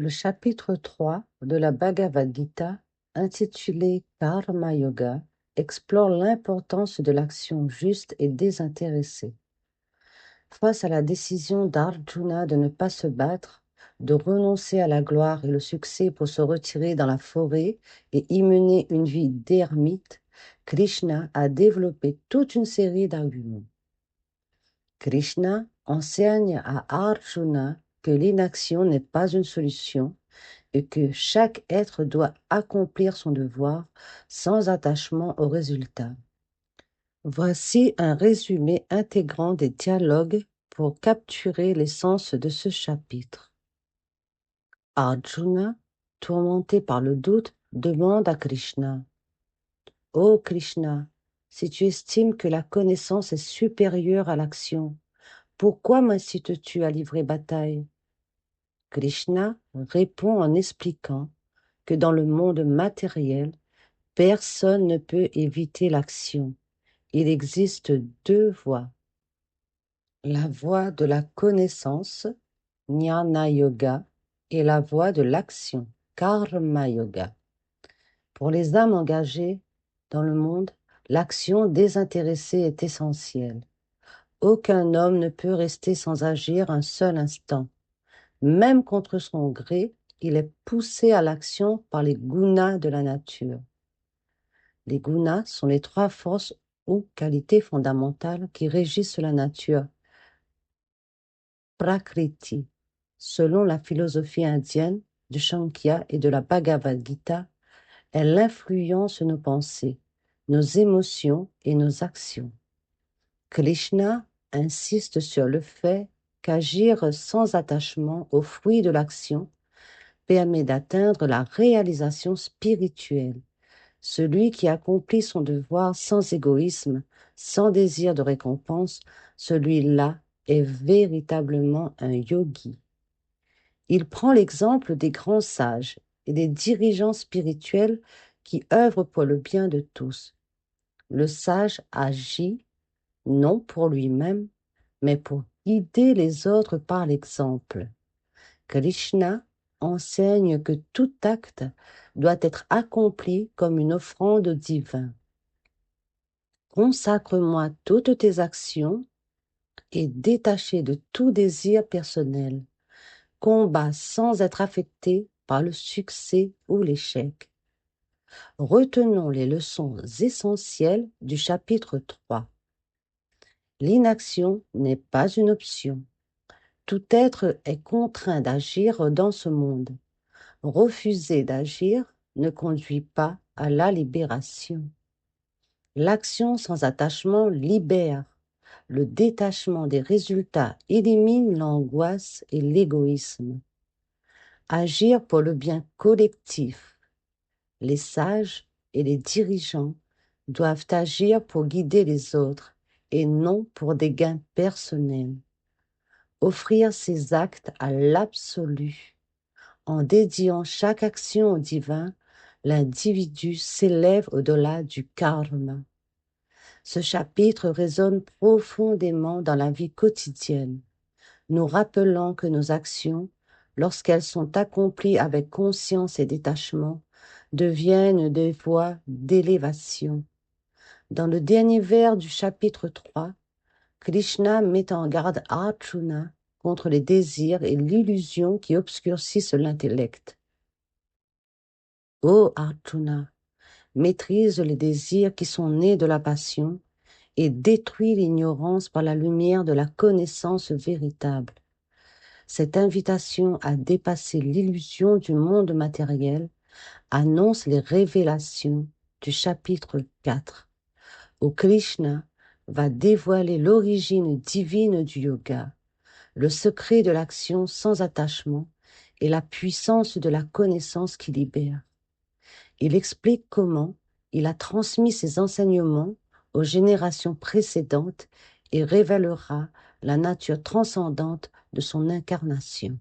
Le chapitre 3 de la Bhagavad Gita, intitulé Karma Yoga, explore l'importance de l'action juste et désintéressée. Face à la décision d'Arjuna de ne pas se battre, de renoncer à la gloire et le succès pour se retirer dans la forêt et y mener une vie d'ermite, Krishna a développé toute une série d'arguments. Krishna enseigne à Arjuna que l'inaction n'est pas une solution et que chaque être doit accomplir son devoir sans attachement au résultat. Voici un résumé intégrant des dialogues pour capturer l'essence de ce chapitre. Arjuna, tourmenté par le doute, demande à Krishna: « Ô Krishna, si tu estimes que la connaissance est supérieure à l'action, pourquoi m'incites-tu à livrer bataille ?» Krishna répond en expliquant que dans le monde matériel, personne ne peut éviter l'action. Il existe deux voies. La voie de la connaissance, Jnana Yoga, et la voie de l'action, Karma Yoga. Pour les âmes engagées dans le monde, l'action désintéressée est essentielle. Aucun homme ne peut rester sans agir un seul instant. Même contre son gré, il est poussé à l'action par les gunas de la nature. Les gunas sont les trois forces ou qualités fondamentales qui régissent la nature. Prakriti, selon la philosophie indienne, du Shankya et de la Bhagavad Gita, est l'influence sur nos pensées, nos émotions et nos actions. Krishna insiste sur le fait qu'agir sans attachement aux fruits de l'action permet d'atteindre la réalisation spirituelle. Celui qui accomplit son devoir sans égoïsme, sans désir de récompense, celui-là est véritablement un yogi. Il prend l'exemple des grands sages et des dirigeants spirituels qui œuvrent pour le bien de tous. Le sage agit non pour lui-même, mais pour guider les autres par l'exemple. Krishna enseigne que tout acte doit être accompli comme une offrande au divin. Consacre-moi toutes tes actions et détaché de tout désir personnel. Combat sans être affecté par le succès ou l'échec. Retenons les leçons essentielles du chapitre 3. L'inaction n'est pas une option. Tout être est contraint d'agir dans ce monde. Refuser d'agir ne conduit pas à la libération. L'action sans attachement libère. Le détachement des résultats élimine l'angoisse et l'égoïsme. Agir pour le bien collectif. Les sages et les dirigeants doivent agir pour guider les autres et non pour des gains personnels. Offrir ses actes à l'absolu. En dédiant chaque action au divin, l'individu s'élève au-delà du karma. Ce chapitre résonne profondément dans la vie quotidienne, nous rappelant que nos actions, lorsqu'elles sont accomplies avec conscience et détachement, deviennent des voies d'élévation. Dans le dernier vers du chapitre 3, Krishna met en garde Arjuna contre les désirs et l'illusion qui obscurcissent l'intellect. Ô Arjuna, maîtrise les désirs qui sont nés de la passion et détruis l'ignorance par la lumière de la connaissance véritable. Cette invitation à dépasser l'illusion du monde matériel annonce les révélations du chapitre 4, où Krishna va dévoiler l'origine divine du yoga, le secret de l'action sans attachement et la puissance de la connaissance qui libère. Il explique comment il a transmis ses enseignements aux générations précédentes et révélera la nature transcendante de son incarnation.